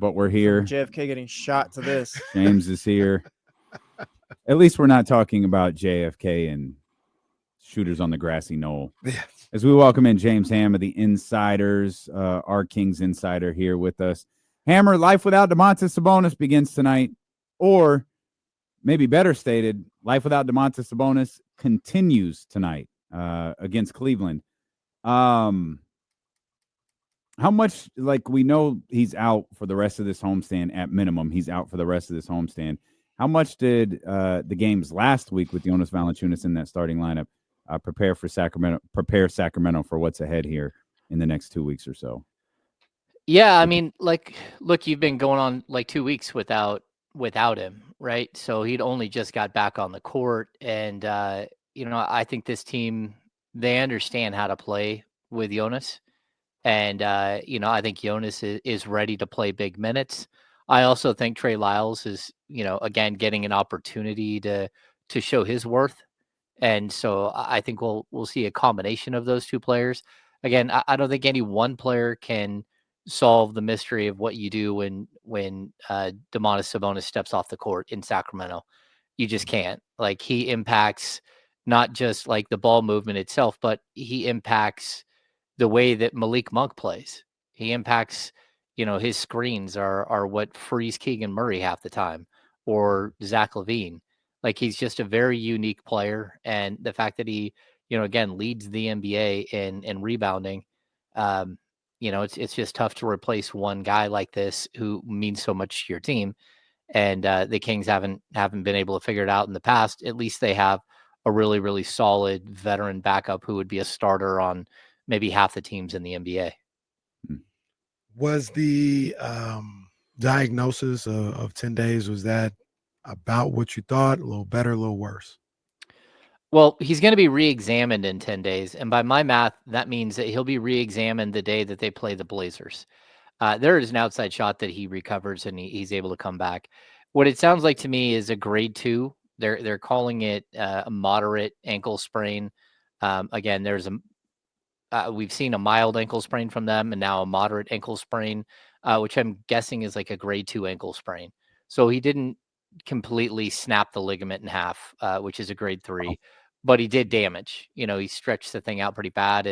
but we're here. JFK getting shot to this. James is here. At least we're not talking about JFK and shooters on the grassy knoll. Yeah. As we welcome in James Ham of the Insiders, our Kings Insider here with us. Hammer, life without Domantas Sabonis begins tonight. Or, maybe better stated, life without Domantas Sabonis continues tonight against Cleveland. How much, we know he's out for the rest of this homestand at minimum. He's out for the rest of this homestand. How much did the games last week with Jonas Valanciunas in that starting lineup prepare Sacramento for what's ahead here in the next 2 weeks or so? Yeah, I mean, look, you've been going on 2 weeks without him, right? So he'd only just got back on the court, and I think this team, they understand how to play with Jonas, and I think Jonas is ready to play big minutes. I also think Trey Lyles is, again, getting an opportunity to show his worth. And so I think we'll see a combination of those two players. Again, I don't think any one player can solve the mystery of what you do when Domantas Sabonis steps off the court in Sacramento. You just can't. He impacts not just the ball movement itself, but he impacts the way that Malik Monk plays. He impacts, his screens are what frees Keegan Murray half the time, or Zach LaVine. He's just a very unique player. And the fact that he, again, leads the NBA in rebounding, it's just tough to replace one guy like this who means so much to your team. And the Kings haven't been able to figure it out in the past. At least they have a really, really solid veteran backup who would be a starter on maybe half the teams in the NBA. Was the diagnosis of 10 days, was that about what you thought? A little better, a little worse? Well, he's going to be re-examined in 10 days. And by my math, that means that he'll be re-examined the day that they play the Blazers. There is an outside shot that he recovers and he's able to come back. What it sounds like to me is a grade 2. They're calling it a moderate ankle sprain. Again, we've seen a mild ankle sprain from them, and now a moderate ankle sprain, which I'm guessing is like a grade 2 ankle sprain. So he didn't completely snap the ligament in half, which is a grade 3, but he did damage. He stretched the thing out pretty bad,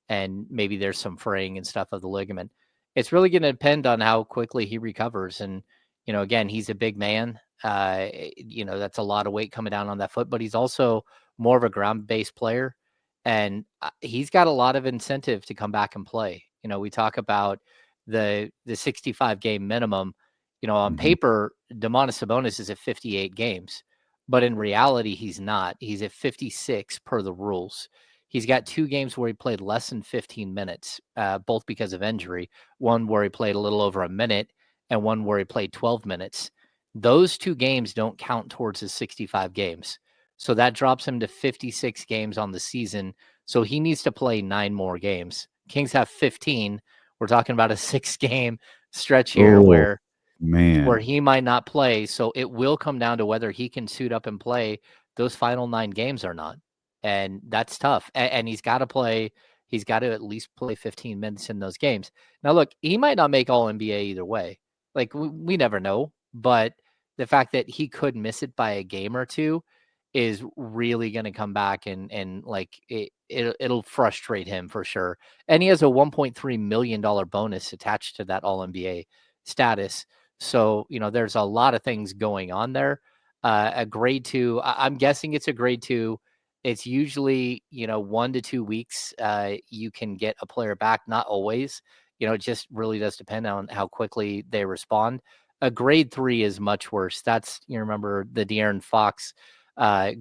and maybe there's some fraying and stuff of the ligament. It's really going to depend on how quickly he recovers. And, again, he's a big man. That's a lot of weight coming down on that foot, but he's also more of a ground-based player. And he's got a lot of incentive to come back and play. We talk about the 65 game minimum. On paper, Domantas Sabonis is at 58 games, but in reality, he's not. He's at 56 per the rules. He's got 2 games where he played less than 15 minutes, both because of injury. One where he played a little over a minute, and one where he played 12 minutes. Those 2 games don't count towards his 65 games. So that drops him to 56 games on the season. So he needs to play 9 more games. Kings have 15. We're talking about a 6-game stretch here where he might not play. So it will come down to whether he can suit up and play those final 9 games or not. And that's tough. And he's got to play. He's got to at least play 15 minutes in those games. Now, look, he might not make all NBA either way. We never know. But the fact that he could miss it by a game or 2 is really going to come back and it'll frustrate him for sure. And he has a $1.3 million bonus attached to that All-NBA status. So, there's a lot of things going on there. A grade 2, I'm guessing it's a grade 2. It's usually, 1 to 2 weeks. You can get a player back, not always. It just really does depend on how quickly they respond. A grade 3 is much worse. That's, remember the De'Aaron Fox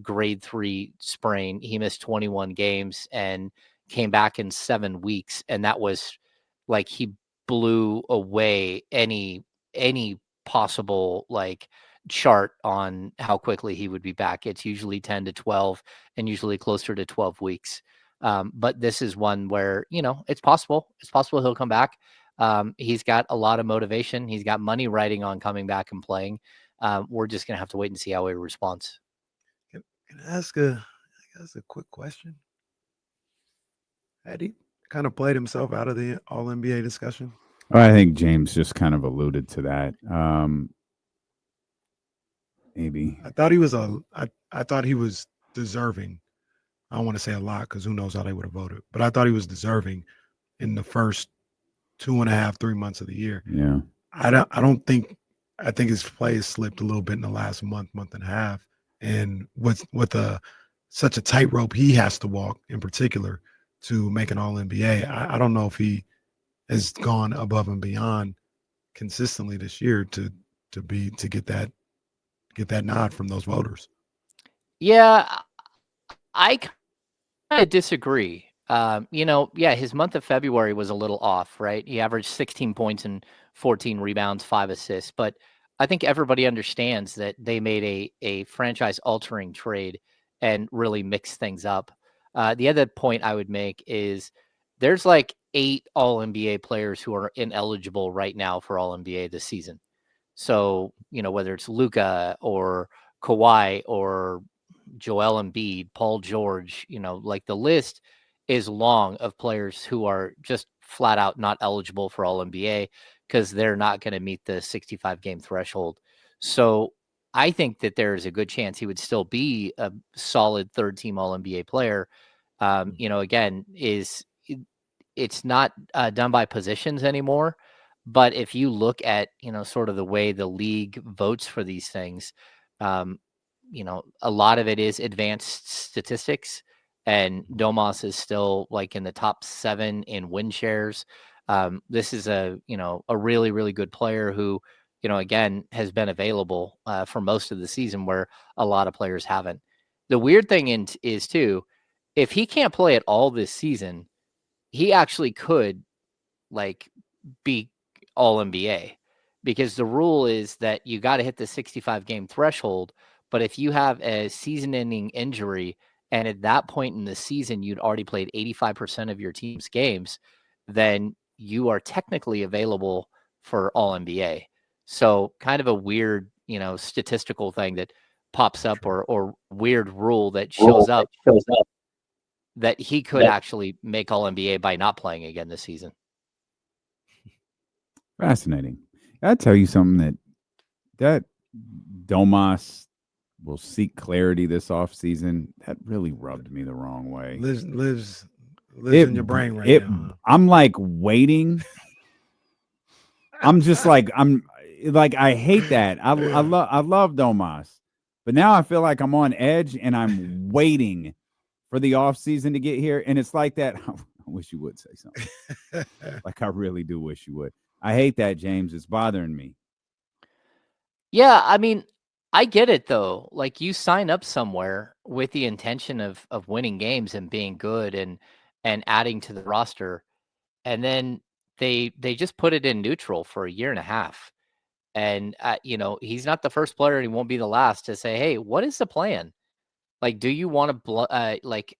grade 3 sprain. He missed 21 games and came back in 7 weeks. And that was he blew away any possible chart on how quickly he would be back. It's usually 10 to 12 and usually closer to 12 weeks. But this is one where, it's possible. It's possible he'll come back. He's got a lot of motivation. He's got money riding on coming back and playing. We're just going to have to wait and see how he responds. Can I ask a quick question? Had he kind of played himself out of the All-NBA discussion? Well, I think James just kind of alluded to that. Maybe. I thought he was deserving. I don't want to say a lot because who knows how they would have voted, but I thought he was deserving in the first 2.5, 3 months of the year. Yeah. I think his play has slipped a little bit in the last month and a half. And with such a tightrope he has to walk in particular to make an all NBA, I don't know if he has gone above and beyond consistently this year to get that nod from those voters. Yeah, I kind of disagree. His month of February was a little off, right? He averaged 16 points and 14 rebounds, 5 assists. But I think everybody understands that they made a franchise-altering trade and really mixed things up. The other point I would make is there's like 8 All-NBA players who are ineligible right now for All-NBA this season. So, whether it's Luka or Kawhi or Joel Embiid, Paul George, like the list is long of players who are just flat out not eligible for All NBA because they're not going to meet the 65 game threshold. So I think that there is a good chance he would still be a solid third team All NBA player. Again, it's not done by positions anymore. But if you look at, sort of the way the league votes for these things, a lot of it is advanced statistics, and Domas is still like in the top 7 in win shares. This is a really, really good player who, again, has been available for most of the season where a lot of players haven't. The weird thing is too, if he can't play at all this season, he actually could like be all NBA because the rule is that you got to hit the 65 game threshold. But if you have a season ending injury and at that point in the season, you'd already played 85% of your team's games, then you are technically available for all NBA. So kind of a weird, statistical thing that pops up or weird rule that shows up that he could actually make all NBA by not playing again this season. Fascinating. I'll tell you something that Domas will seek clarity this offseason. That really rubbed me the wrong way. Lives in your brain right now. I'm like waiting. I'm just like I hate that. I love Domas, but now I feel like I'm on edge and I'm waiting for the offseason to get here. And it's like that. I wish you would say something. Like I really do wish you would. I hate that, James. It's bothering me. Yeah, I mean, I get it though. Like you sign up somewhere with the intention of winning games and being good and adding to the roster, and then they just put it in neutral for a year and a half. And he's not the first player and he won't be the last to say, "Hey, what is the plan? Like, do you want to like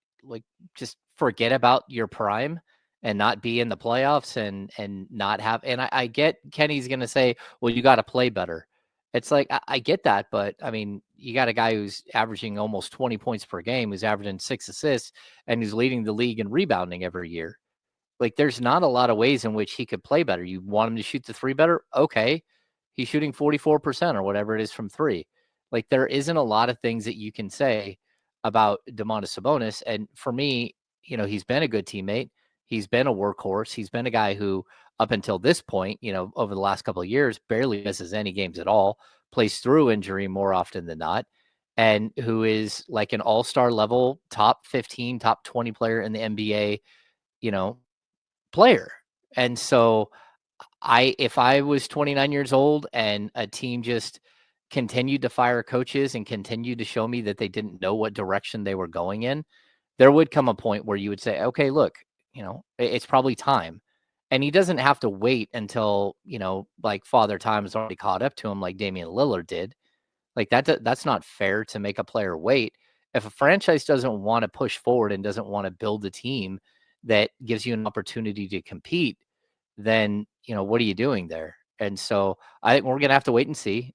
just forget about your prime and not be in the playoffs and not have?" And I get Kenny's gonna say, "Well, you got to play better." It's like I get that, but I mean, you got a guy who's averaging almost 20 points per game, who's averaging 6 assists, and who's leading the league in rebounding every year. Like, there's not a lot of ways in which he could play better. You want him to shoot the 3 better? Okay. He's shooting 44% or whatever it is from 3. Like, there isn't a lot of things that you can say about Domantas Sabonis. And for me, he's been a good teammate. He's been a workhorse. He's been a guy who, up until this point, over the last couple of years, barely misses any games at all, plays through injury more often than not, and who is like an all-star level, top 15, top 20 player in the NBA, player. And so if I was 29 years old and a team just continued to fire coaches and continued to show me that they didn't know what direction they were going in, there would come a point where you would say, okay, look, it's probably time. And he doesn't have to wait until, like Father Time has already caught up to him like Damian Lillard did. Like that's not fair to make a player wait. If a franchise doesn't want to push forward and doesn't want to build a team that gives you an opportunity to compete, then, what are you doing there? And so I think we're going to have to wait and see.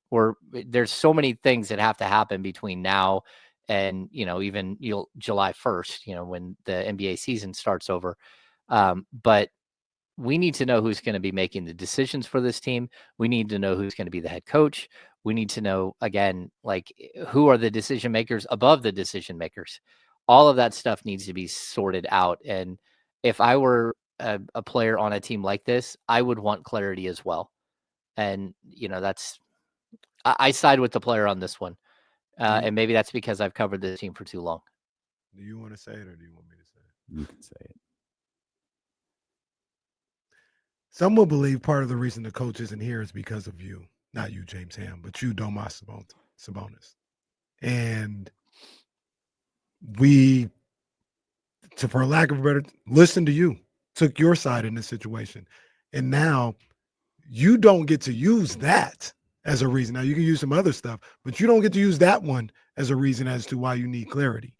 There's so many things that have to happen between now and, even July 1st, when the NBA season starts over. But we need to know who's going to be making the decisions for this team. We need to know who's going to be the head coach. We need to know, again, like, who are the decision makers above the decision makers. All of that stuff needs to be sorted out. And if I were a player on a team like this, I would want clarity as well. And, I side with the player on this one. And maybe that's because I've covered this team for too long. Do you want to say it or do you want me to say it? You can say it. Some will believe part of the reason the coach isn't here is because of you. Not you, James Ham, but you, Domantas Sabonis. And we, for lack of a better, listened to you, took your side in this situation. And now you don't get to use that as a reason. Now, you can use some other stuff, but you don't get to use that one as a reason as to why you need clarity,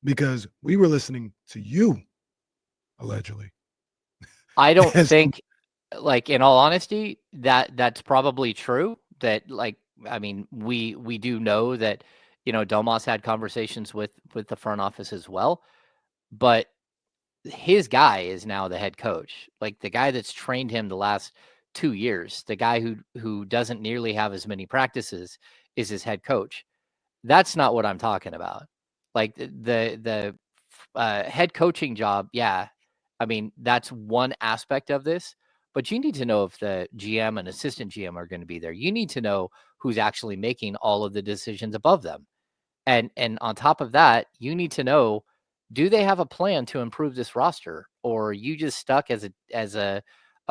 because we were listening to you, allegedly. I don't think, like, in all honesty, that's probably true. That, like, I mean, we do know that, Domas had conversations with the front office as well, but his guy is now the head coach, like the guy that's trained him the last 2 years, the guy who doesn't nearly have as many practices is his head coach. That's not what I'm talking about. Like the head coaching job. Yeah. I mean, that's one aspect of this, but you need to know if the GM and assistant GM are going to be there. You need to know who's actually making all of the decisions above them. And on top of that, you need to know, do they have a plan to improve this roster, or are you just stuck as a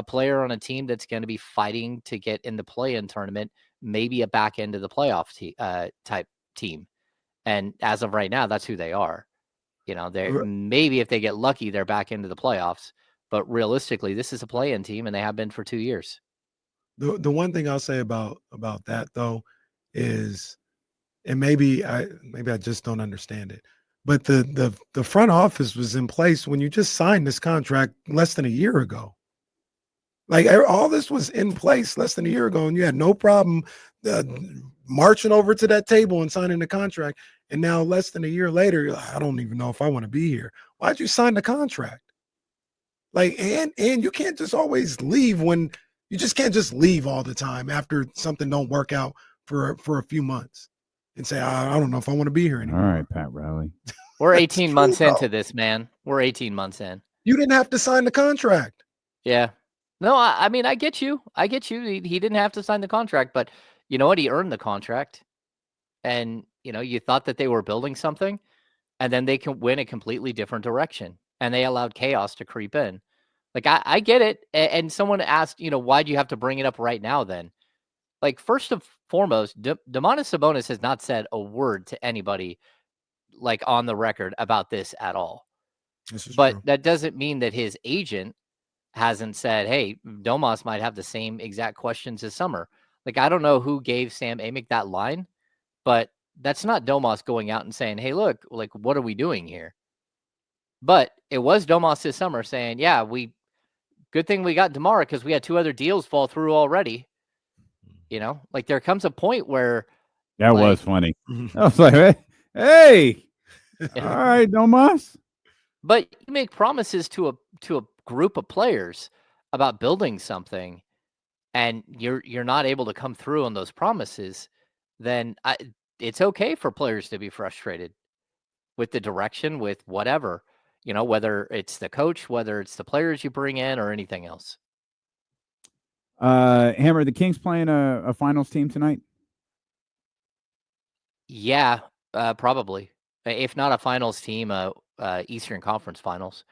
player on a team that's going to be fighting to get in the play-in tournament, maybe a back end of the playoff type team? And as of right now, that's who they are. They're maybe, if they get lucky, they're back into the playoffs, but realistically, this is a play-in team, and they have been for 2 years. The one thing I'll say about that though is, and maybe I just don't understand it, but the front office was in place when you just signed this contract less than a year ago. Like, all this was in place less than a year ago, and you had no problem marching over to that table and signing the contract. And now, less than a year later, you're like, I don't even know if I want to be here. Why'd you sign the contract? Like, and you can't just always leave when you just can't just leave all the time after something don't work out for a few months and say, I don't know if I want to be here anymore. All right, Pat Riley. We're 18 months into this, man. We're 18 months in. You didn't have to sign the contract. Yeah. No, I mean, I get you. He didn't have to sign the contract, but you know what? He earned the contract. And, you thought that they were building something, and then they can win a completely different direction. And they allowed chaos to creep in. Like, I get it. And someone asked, why do you have to bring it up right now then? Like, first and foremost, Domantas Sabonis has not said a word to anybody, like, on the record about this at all. But true. That doesn't mean that his agent hasn't said, hey, Domas might have the same exact questions as Summer. Like, I don't know who gave Sam Amick that line, but that's not Domas going out and saying, hey, look, like, what are we doing here? But it was Domas this summer saying, yeah, good thing we got DeMar, because we had 2 other deals fall through already. Like, there comes a point where that was funny. I was like, hey, all right, Domas. But you make promises to a group of players about building something, and you're not able to come through on those promises, then it's okay for players to be frustrated with the direction, with whatever, whether it's the coach, whether it's the players you bring in, or anything else. Hammer, the Kings playing a finals team tonight? Yeah, probably. If not a finals team, Eastern Conference Finals.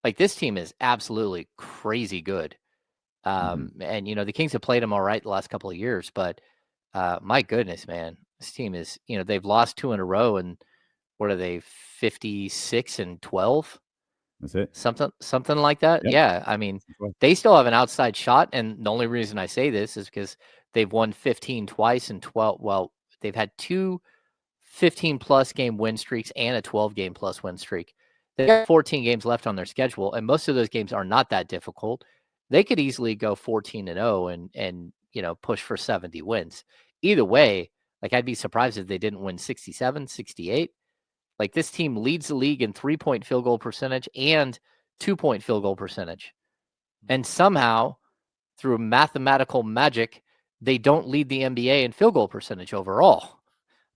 Like, this team is absolutely crazy good. And, the Kings have played them all right the last couple of years, but my goodness, man, this team is, they've lost 2 in a row, and what are they, 56-12? That's it. Something like that. Yep. Yeah. I mean, they still have an outside shot. And the only reason I say this is because they've won 15 twice and 12. Well, they've had 2 15-plus game win streaks and a 12-game plus win streak. They got 14 games left on their schedule, and most of those games are not that difficult. They could easily go 14-0 and push for 70 wins. Either way, like, I'd be surprised if they didn't win 67, 68. Like, this team leads the league in 3-point field goal percentage and 2-point field goal percentage. And somehow, through mathematical magic, they don't lead the NBA in field goal percentage overall.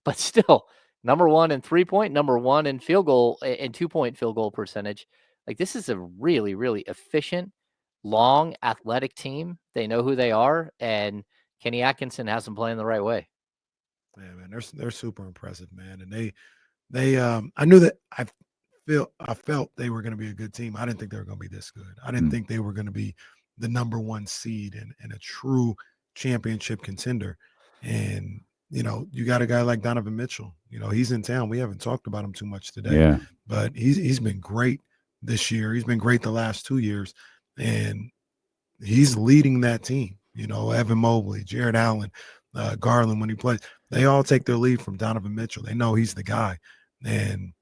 But still, number one in 3-point, number one in field goal and 2-point field goal percentage. Like, this is a really, really efficient, long, athletic team. They know who they are, and Kenny Atkinson has them playing the right way. Yeah, man, they're super impressive, man. And they I knew that I felt they were going to be a good team. I didn't think they were going to be this good. I didn't think they were going to be the number one seed and a true championship contender. And you got a guy like Donovan Mitchell. He's in town. We haven't talked about him too much today, Yeah. but he's been great this year. He's been great the last 2 years, and he's leading that team. Evan Mobley, Jared Allen, Garland, when he plays, they all take their lead from Donovan Mitchell. They know he's the guy. And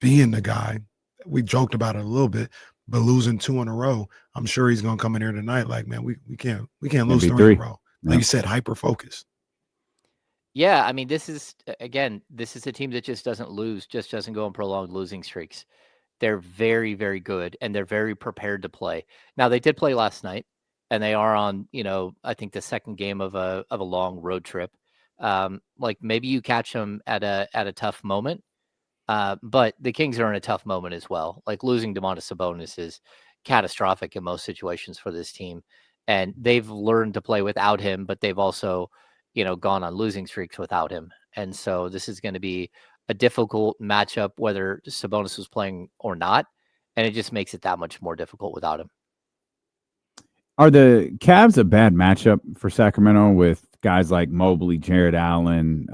being the guy, we joked about it a little bit, but losing 2 in a row, I'm sure he's going to come in here tonight like, man, we can't lose 3 in a row. Like you said, hyper focused. Yeah, I mean, this is a team that just doesn't lose, just doesn't go on prolonged losing streaks. They're very, very good, and they're very prepared to play. Now, they did play last night, and they are on, I think the second game of a long road trip. Like, maybe you catch them at a tough moment, but the Kings are in a tough moment as well. Like, losing Domantas Sabonis is catastrophic in most situations for this team, and they've learned to play without him, but they've also, gone on losing streaks without him. And so this is going to be a difficult matchup, whether Sabonis was playing or not, and it just makes it that much more difficult without him. Are the Cavs a bad matchup for Sacramento with guys like Mobley, Jared Allen,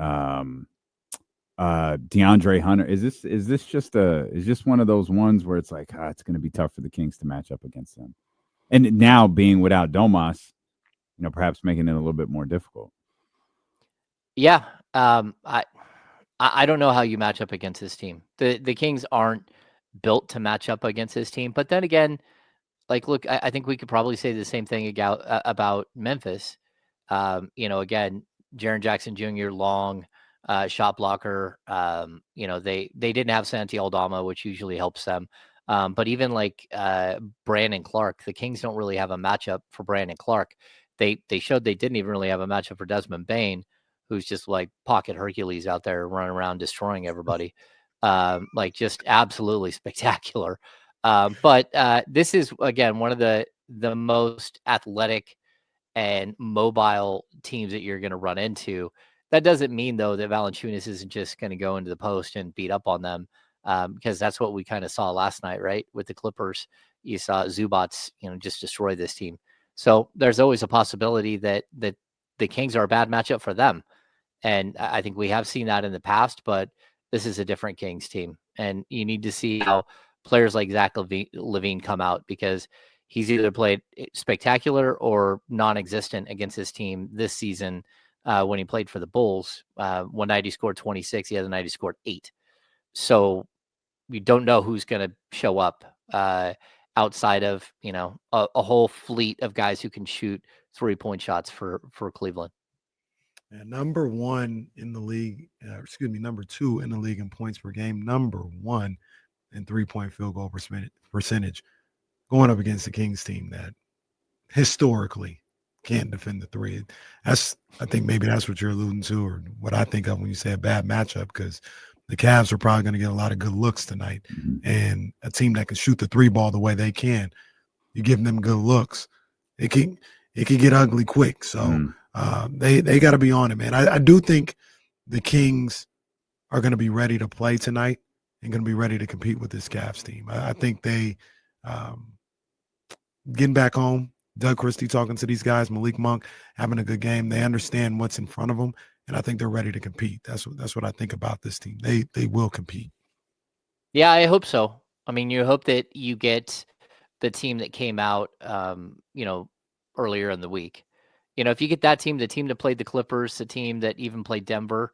DeAndre Hunter? Is this just one of those ones where it's like, it's going to be tough for the Kings to match up against them? And now being without Domas, perhaps making it a little bit more difficult. Yeah. I don't know how you match up against this team. The Kings aren't built to match up against this team. But then again, like, look, I think we could probably say the same thing about Memphis. Again, Jaren Jackson Jr., long shot blocker. They didn't have Santi Aldama, which usually helps them. But even like Brandon Clark, the Kings don't really have a matchup for Brandon Clark. They showed they didn't even really have a matchup for Desmond Bane, who's just like pocket Hercules out there running around destroying everybody. Like, just absolutely spectacular. But this is, again, one of the most athletic and mobile teams that you're going to run into. That doesn't mean, though, that Valanciunas isn't just going to go into the post and beat up on them, because that's what we kind of saw last night, right? With the Clippers, you saw Zubats, just destroy this team. So there's always a possibility that the Kings are a bad matchup for them. And I think we have seen that in the past, but this is a different Kings team. And you need to see how players like Zach LaVine come out, because he's either played spectacular or non-existent against his team this season. When he played for the Bulls, one night he scored 26, the other night he scored 8. So we don't know who's going to show up outside of, a whole fleet of guys who can shoot 3-point shots for Cleveland. And number 1 in the league, number 2 in the league in points per game, number 1 in 3-point field goal percentage, going up against the Kings team that historically can't defend the three. I think maybe that's what you're alluding to, or what I think of when you say a bad matchup, because the Cavs are probably going to get a lot of good looks tonight. And a team that can shoot the 3 ball the way they can, you give them good looks, it can get ugly quick. So they got to be on it, man. I do think the Kings are going to be ready to play tonight and going to be ready to compete with this Cavs team. I think they getting back home, Doug Christie talking to these guys, Malik Monk having a good game. They understand what's in front of them, and I think they're ready to compete. That's what I think about this team. They will compete. Yeah, I hope so. I mean, you hope that you get the team that came out, earlier in the week. If you get that team, the team that played the Clippers, the team that even played Denver,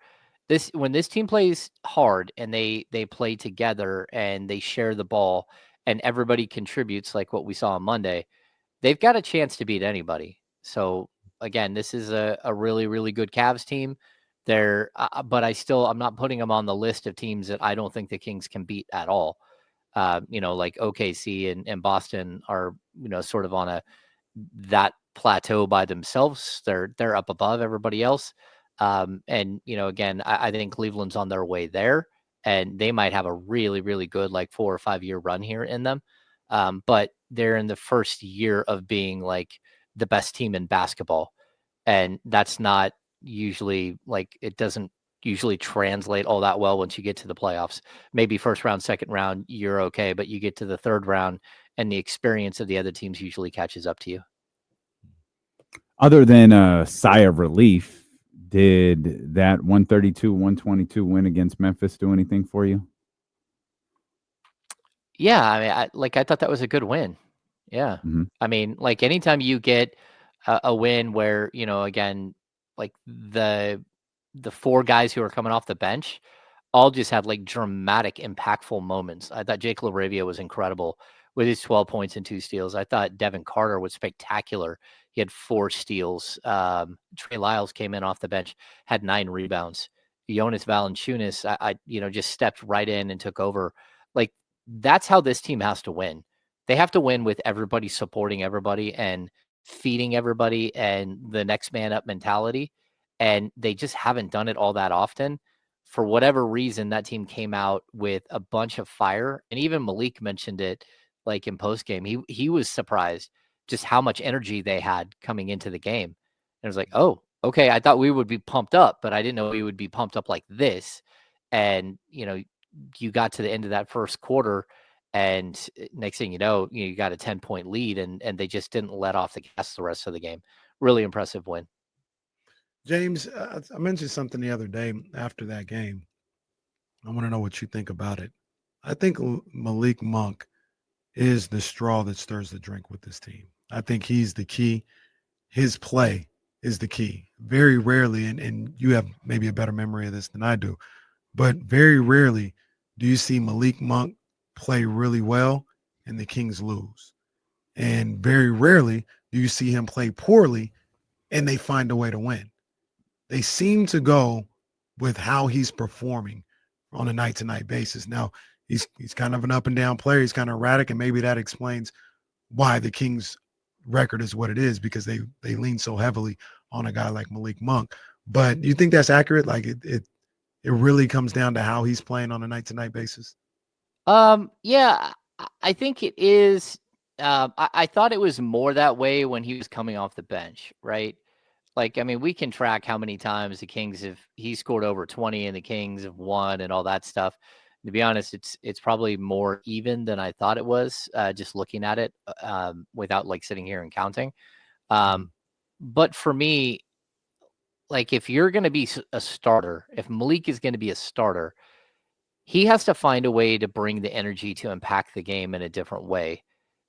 when this team plays hard and they play together and they share the ball and everybody contributes, like what we saw on Monday, they've got a chance to beat anybody. So again, this is a really, really good Cavs team. But I'm not putting them on the list of teams that I don't think the Kings can beat at all. Like OKC and Boston are, sort of on that plateau by themselves. They're up above everybody else. And again, I think Cleveland's on their way there, and they might have a really, really good like 4 or 5 year run here in them. But they're in the first year of being like the best team in basketball. And that's not usually like, it doesn't usually translate all that well once you get to the playoffs. Maybe first round, second round, you're okay, but you get to the third round and the experience of the other teams usually catches up to you. Other than a sigh of relief, did that 132-122 win against Memphis do anything for you? Yeah, I mean, I thought that was a good win. Yeah. Mhm. I mean, like anytime you get a win where, again, like the 4 guys who are coming off the bench all just had like dramatic, impactful moments. I thought Jake LaRavia was incredible with his 12 points and 2 steals. I thought Devin Carter was spectacular. He had 4 steals. Trey Lyles came in off the bench, had 9 rebounds. Jonas Valanciunas, just stepped right in and took over. Like, that's how this team has to win. They have to win with everybody supporting everybody and feeding everybody and the next man up mentality. And they just haven't done it all that often. For whatever reason, that team came out with a bunch of fire. And even Malik mentioned it like in post game. He was surprised just how much energy they had coming into the game. And it was like, oh, okay. I thought we would be pumped up, but I didn't know we would be pumped up like this. And, you got to the end of that first quarter, and next thing you know, you got a 10-point lead, and they just didn't let off the gas the rest of the game. Really impressive win. James, I mentioned something the other day after that game. I want to know what you think about it. I think Malik Monk is the straw that stirs the drink with this team. I think he's the key. His play is the key. Very rarely, and you have maybe a better memory of this than I do, but very rarely do you see Malik Monk play really well and the Kings lose. And very rarely do you see him play poorly and they find a way to win. They seem to go with how he's performing on a night-to-night basis. Now, he's kind of an up and down player. He's kind of erratic, and maybe that explains why the Kings' record is what it is, because they lean so heavily on a guy like Malik Monk. But do you think that's accurate? Like it really comes down to how he's playing on a night-to-night basis? Yeah, I think it is. I thought it was more that way when he was coming off the bench, right? Like, I mean, we can track how many times the Kings he scored over 20 and the Kings have won and all that stuff. To be honest, it's probably more even than I thought it was, just looking at it, without like sitting here and counting. But for me, like if you're going to be a starter, if Malik is going to be a starter, he has to find a way to bring the energy to impact the game in a different way.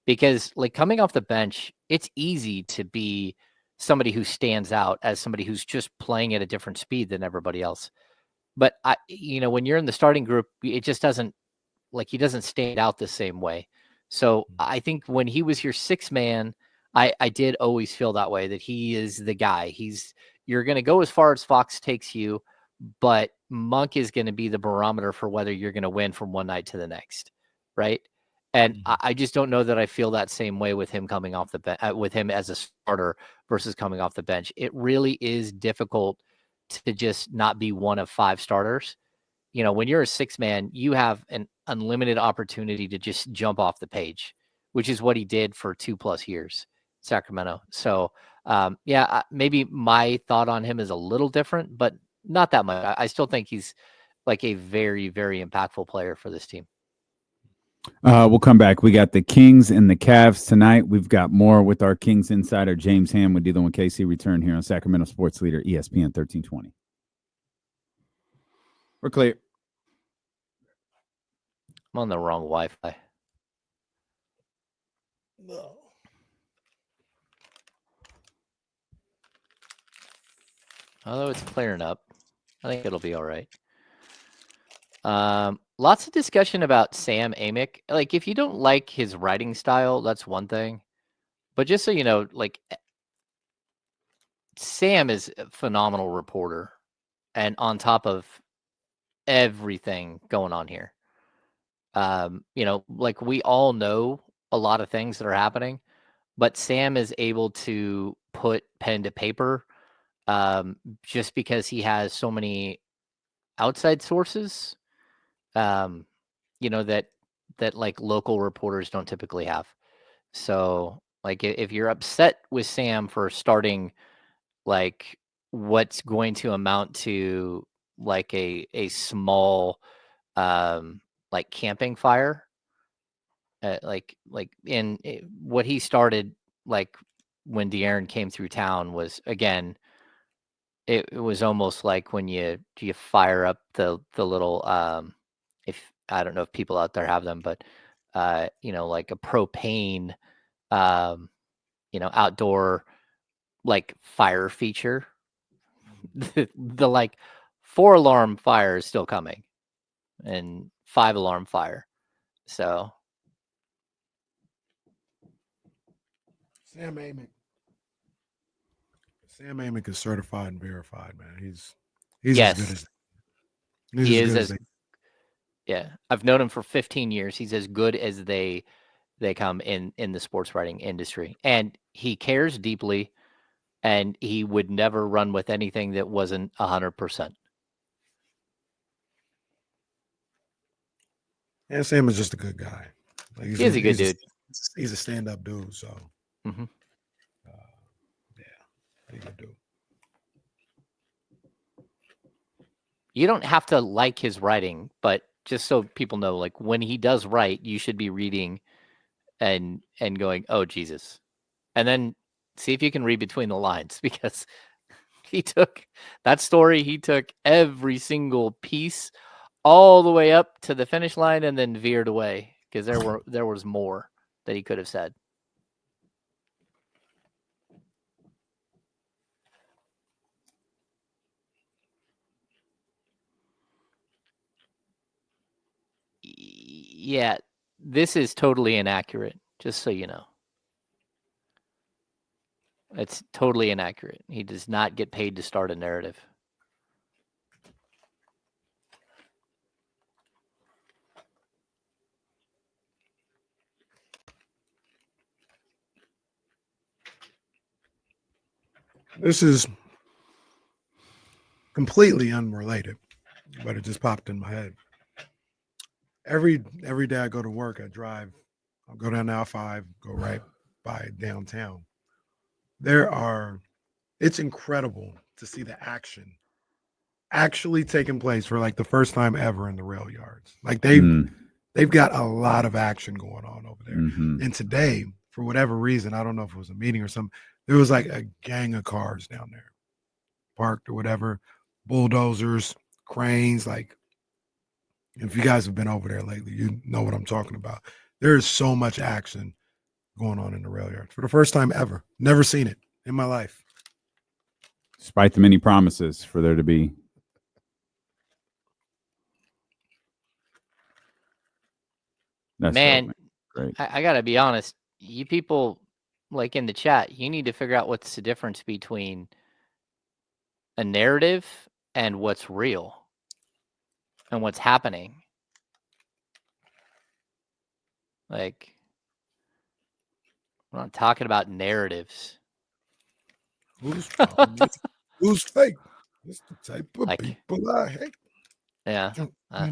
Because like coming off the bench, it's easy to be somebody who stands out as somebody who's just playing at a different speed than everybody else. But when you're in the starting group, it just doesn't, like, he doesn't stand out the same way. So I think when he was your 6 man, I did always feel that way, that he is the guy. You're going to go as far as Fox takes you, but Monk is going to be the barometer for whether you're going to win from one night to the next, right? And I just don't know that I feel that same way with him coming off the bench, with him as a starter versus coming off the bench. It really is difficult to just not be one of 5 starters. When you're a 6 man, you have an unlimited opportunity to just jump off the page, which is what he did for 2+ years, Sacramento. So, maybe my thought on him is a little different, but not that much. I still think he's like a very, very impactful player for this team. We'll come back. We got the Kings and the Cavs tonight. We've got more with our Kings insider, James Ham, with dealing with KC return here on Sacramento Sports Leader, ESPN 1320. We're clear. I'm on the wrong Wi-Fi. No. Although it's clearing up, I think it'll be all right. Lots of discussion about Sam Amick. Like, if you don't like his writing style, that's one thing. But just so you know, like, Sam is a phenomenal reporter, and on top of everything going on here, Like we all know a lot of things that are happening, but Sam is able to put pen to paper just because he has so many outside sources, that like local reporters don't typically have. So like if you're upset with Sam for starting like what's going to amount to like a small like camping fire, what he started like when De'Aaron came through town was, again, it was almost like when you fire up the little if I don't know if people out there have them, but like a propane outdoor like fire feature. The like 4-alarm fire is still coming and 5-alarm fire. So Sam Amick is certified and verified, man. He's yes, as good as he is as yeah. I've known him for 15 years. He's as good as they come in the sports writing industry, and he cares deeply, and he would never run with anything that wasn't 100%. And Sam is just a good guy. Like, He's a good dude. He's a stand-up dude. So, Mm-hmm. He's a good dude. You don't have to like his writing, but just so people know, like when he does write, you should be reading and going, "Oh Jesus," and then see if you can read between the lines, because he took that story. He took every single piece all the way up to the finish line and then veered away because there was more that he could have said. Yeah, this is totally inaccurate, just so you know. It's totally inaccurate. He does not get paid to start a narrative. This is completely unrelated, but it just popped in my head. Every day I go to work, I'll go down I-5, go right by downtown. It's incredible to see the action actually taking place for like the first time ever in the rail yards. Like they've got a lot of action going on over there. Mm-hmm. And today, for whatever reason, I don't know if it was a meeting or something, there was like a gang of cars down there parked or whatever, bulldozers, cranes. Like, if you guys have been over there lately, you know what I'm talking about. There is so much action going on in the rail yards for the first time ever. Never seen it in my life. Despite the many promises for there to be. That's Man, dope, man. Great. I got to be honest. You people like in the chat, you need to figure out what's the difference between a narrative and what's real and what's happening. Like, we're not talking about narratives. Who's fake? It's the type of Like, people I hate. Yeah. I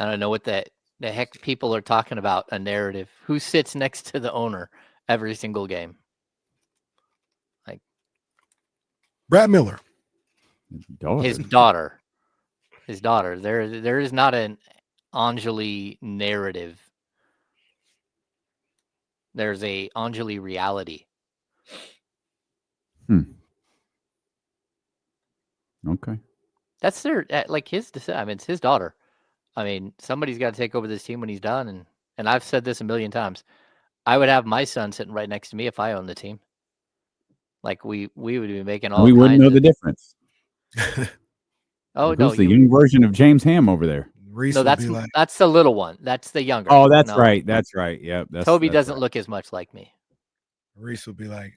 don't know what the heck people are talking about. A narrative. Who sits next to the owner every single game? Like Brad Miller. His daughter. There is not an Anjali narrative. There's a Anjali reality. Okay. That's their like his. I mean, it's his daughter. I mean, somebody's got to take over this team when he's done. And I've said this a million times. I would have my son sitting right next to me if I owned the team. Like we would be making all. We wouldn't know the difference. Oh like, no, who's the young version of James Ham over there? Reese no, that's the little one. That's the younger. Oh, that's right. That's right. Yeah. Toby doesn't look as much like me. Reese will be like,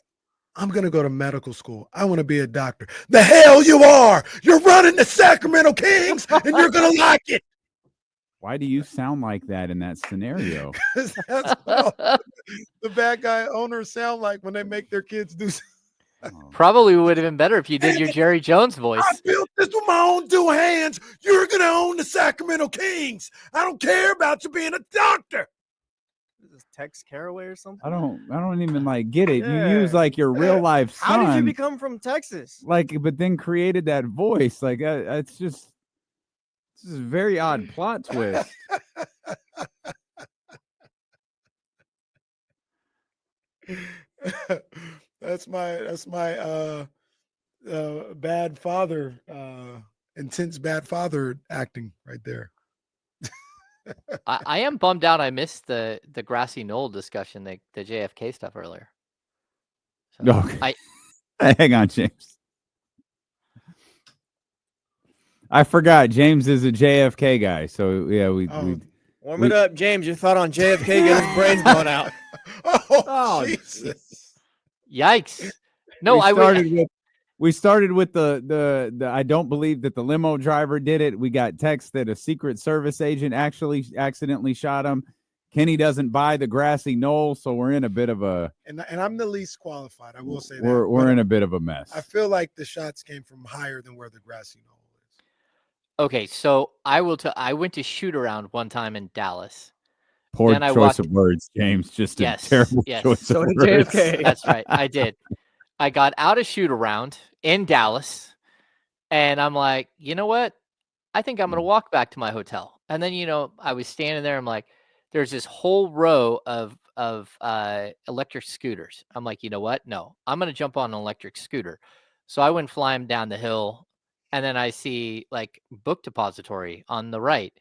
I'm going to go to medical school. I want to be a doctor. The hell you are. You're running the Sacramento Kings, and you're going to like it. Why do you sound like that in that scenario? Because that's what all the bad guy owners sound like when they make their kids do something. Probably would have been better if you did your Jerry Jones voice. I built this with my own two hands. You're going to own the Sacramento Kings. I don't care about you being a doctor. Is this Tex Caraway or something? I don't even like get it. Yeah. You use like your real life son. How did you become from Texas? Like, but then created that voice. Like, it's just this is a very odd plot twist. That's my bad father, intense bad father acting right there. I am bummed out. I missed the grassy knoll discussion, the JFK stuff earlier. So Okay. Hang on, James. I forgot James is a JFK guy. So yeah, we Warm it up, James. Your thought on JFK getting his brains blown out. Oh, Jesus. Yikes! No, we started with the I don't believe that the limo driver did it. We got text that a Secret Service agent actually accidentally shot him. Kenny doesn't buy the grassy knoll, so we're in a bit of a. And I'm the least qualified. I will say that we're in a bit of a mess. I feel like the shots came from higher than where the grassy knoll is. Okay, so I went to shoot around one time in Dallas. Poor choice of words, James. Just a terrible choice of words. JFK. That's right. I did. I got out of shoot around in Dallas, and I'm like, you know what? I think I'm gonna walk back to my hotel. And then I was standing there. I'm like, there's this whole row of electric scooters. I'm like, you know what? No, I'm gonna jump on an electric scooter. So I went flying down the hill, and then I see like Book Depository on the right.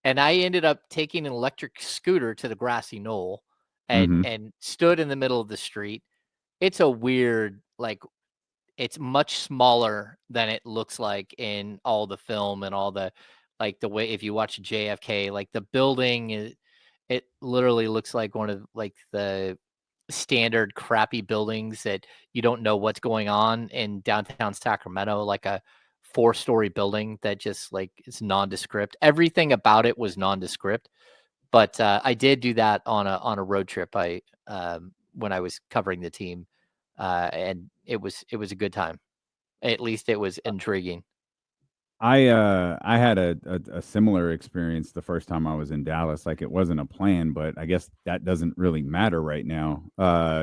And I ended up taking an electric scooter to the grassy knoll and stood in the middle of the street. It's a weird, it's much smaller than it looks like in all the film and all the, the way, if you watch JFK, like the building, it literally looks like one of the standard crappy buildings that you don't know what's going on in downtown Sacramento, like a 4-story building that just is nondescript. Everything about it was nondescript, but I did do that on a road trip. When I was covering the team, and it was a good time. At least it was intriguing. I had a similar experience the first time I was in Dallas. Like, it wasn't a plan, but I guess that doesn't really matter right now.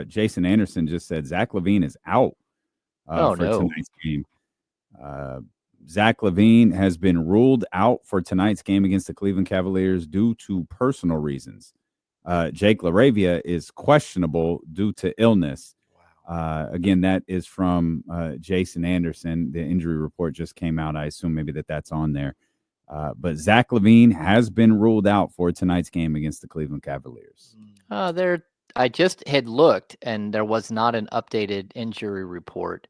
Jason Anderson just said Zach LaVine is out for tonight's game. Zach LaVine has been ruled out for tonight's game against the Cleveland Cavaliers due to personal reasons. Jake LaRavia is questionable due to illness. Again, that is from Jason Anderson. The injury report just came out. I assume maybe that's on there. But Zach LaVine has been ruled out for tonight's game against the Cleveland Cavaliers. I just had looked, and there was not an updated injury report.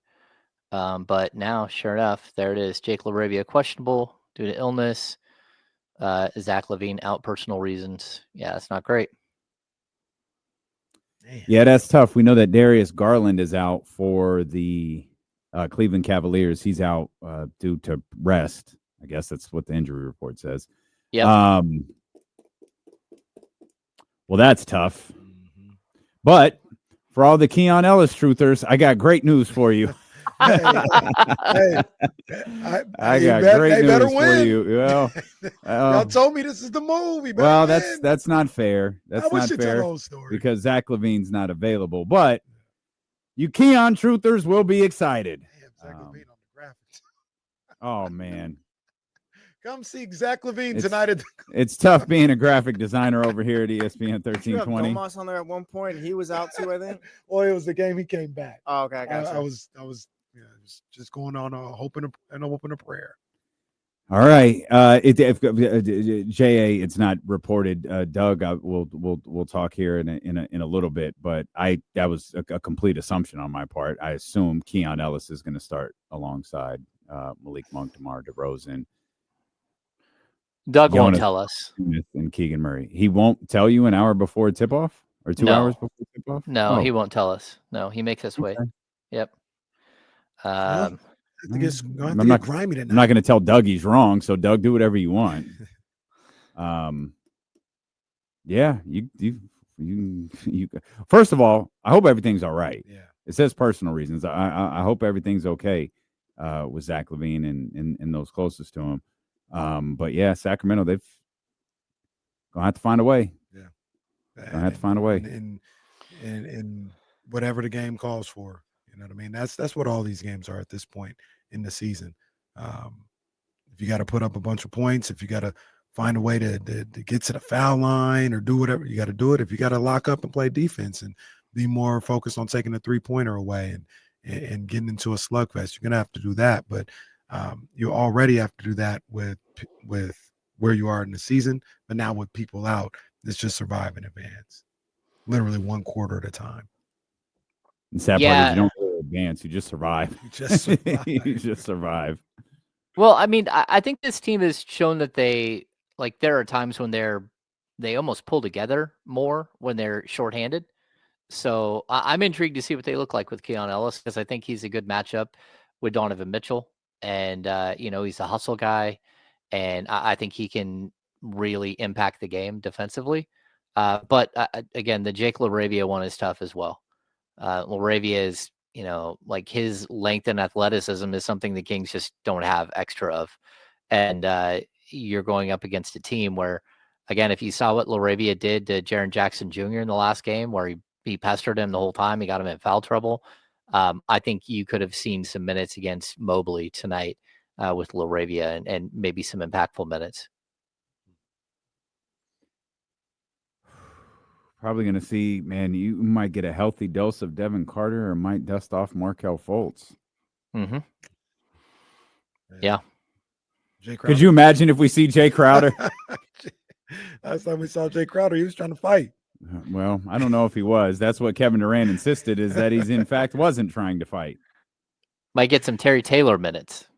But now, sure enough, there it is. Jake LaRavia questionable due to illness. Zach LaVine out personal reasons. Yeah, that's not great. Yeah, that's tough. We know that Darius Garland is out for the Cleveland Cavaliers. He's out due to rest. I guess that's what the injury report says. Yeah. Well, that's tough. But for all the Keon Ellis truthers, I got great news for you. I got great news for you. Well, y'all told me this is the movie. Well, that's not fair. That's not fair story. Because Zach LaVine's not available. But you Keon truthers will be excited. Zach LaVine on the graphics. Oh man, come see Zach LaVine tonight. It's tough being a graphic designer over here at ESPN 1320. Domas on there at one point. He was out too, I think. Well, it was the game he came back. Oh, okay, I got you. I was just going on hoping and open a prayer. All right, JA, it's not reported. Doug, we'll talk here in a little bit, but that was a complete assumption on my part. I assume Keon Ellis is going to start alongside Malik Monk, DeMar DeRozan. Doug won't tell us. And Keegan Murray. He won't tell you an hour before tip off or 2 hours before tip off. No, he won't tell us. No, he makes us wait. Yep. I think it's going to I'm get grimy tonight. I'm not going to tell Doug he's wrong. So Doug, do whatever you want. Yeah, you. First of all, I hope everything's all right. Yeah. It says personal reasons. I hope everything's okay with Zach LaVine and those closest to him. But yeah, Sacramento, they've gonna have to find a way. Yeah, gonna have to find a way. And whatever the game calls for, you know what I mean. That's what all these games are at this point in the season. If you got to put up a bunch of points, if you got to find a way to get to the foul line or do whatever, you got to do it. If you got to lock up and play defense and be more focused on taking the 3-pointer away and getting into a slugfest, you're gonna have to do that. But you already have to do that with where you are in the season. But now with people out, it's just survive in advance, literally one quarter at a time. The sad part is you don't really advance; you just survive. You just survive. You just survive. Well, I mean, I think this team has shown that there are times when they almost pull together more when they're shorthanded. So I'm intrigued to see what they look like with Keon Ellis, because I think he's a good matchup with Donovan Mitchell. And, he's a hustle guy, and I think he can really impact the game defensively. But again, the Jake LaRavia one is tough as well. LaRavia is, his length and athleticism is something the Kings just don't have extra of. And you're going up against a team where, again, if you saw what LaRavia did to Jaren Jackson Jr. in the last game, where he pestered him the whole time, he got him in foul trouble. I think you could have seen some minutes against Mobley tonight with LaRavia and maybe some impactful minutes. Probably going to see, man, you might get a healthy dose of Devin Carter or might dust off Markelle Fultz. Mm-hmm. Yeah. Could you imagine if we see Jay Crowder? Last time we saw Jay Crowder, he was trying to fight. Well, I don't know if he was. That's what Kevin Durant insisted, is that he's in fact wasn't trying to fight. Might get some Terry Taylor minutes.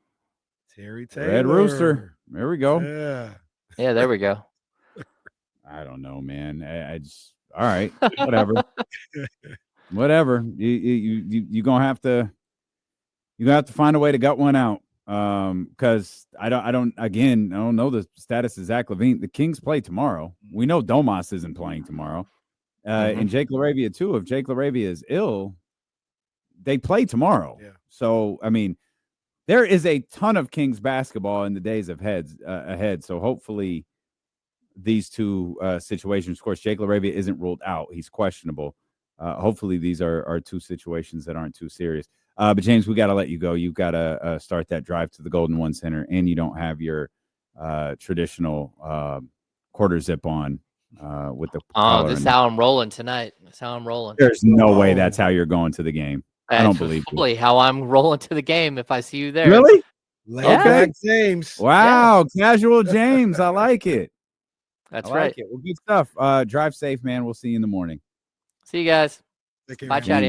Terry Taylor. Red Rooster. There we go. Yeah, there we go. I don't know, man. I just, all right, whatever. Whatever. You gonna have to find a way to gut one out. Because I don't know the status of Zach LaVine. The Kings play tomorrow. We know Domas isn't playing tomorrow. And Jake LaRavia too. If Jake LaRavia is ill, they play tomorrow. Yeah. So I mean, there is a ton of Kings basketball in the days ahead. So hopefully these two situations, of course, Jake LaRavia isn't ruled out. He's questionable. Hopefully these are two situations that aren't too serious. But James, we got to let you go. You've got to start that drive to the Golden One Center, and you don't have your traditional quarter zip on with the collar. This is how I'm rolling tonight. That's how I'm rolling. There's no way that's how you're going to the game. I don't believe you. How I'm rolling to the game if I see you there. Really? Okay, James. Wow, casual James. I like it. That's I like right. it. Well, good stuff. Drive safe, man. We'll see you in the morning. See you guys. Take care, Bye, man. Chatty.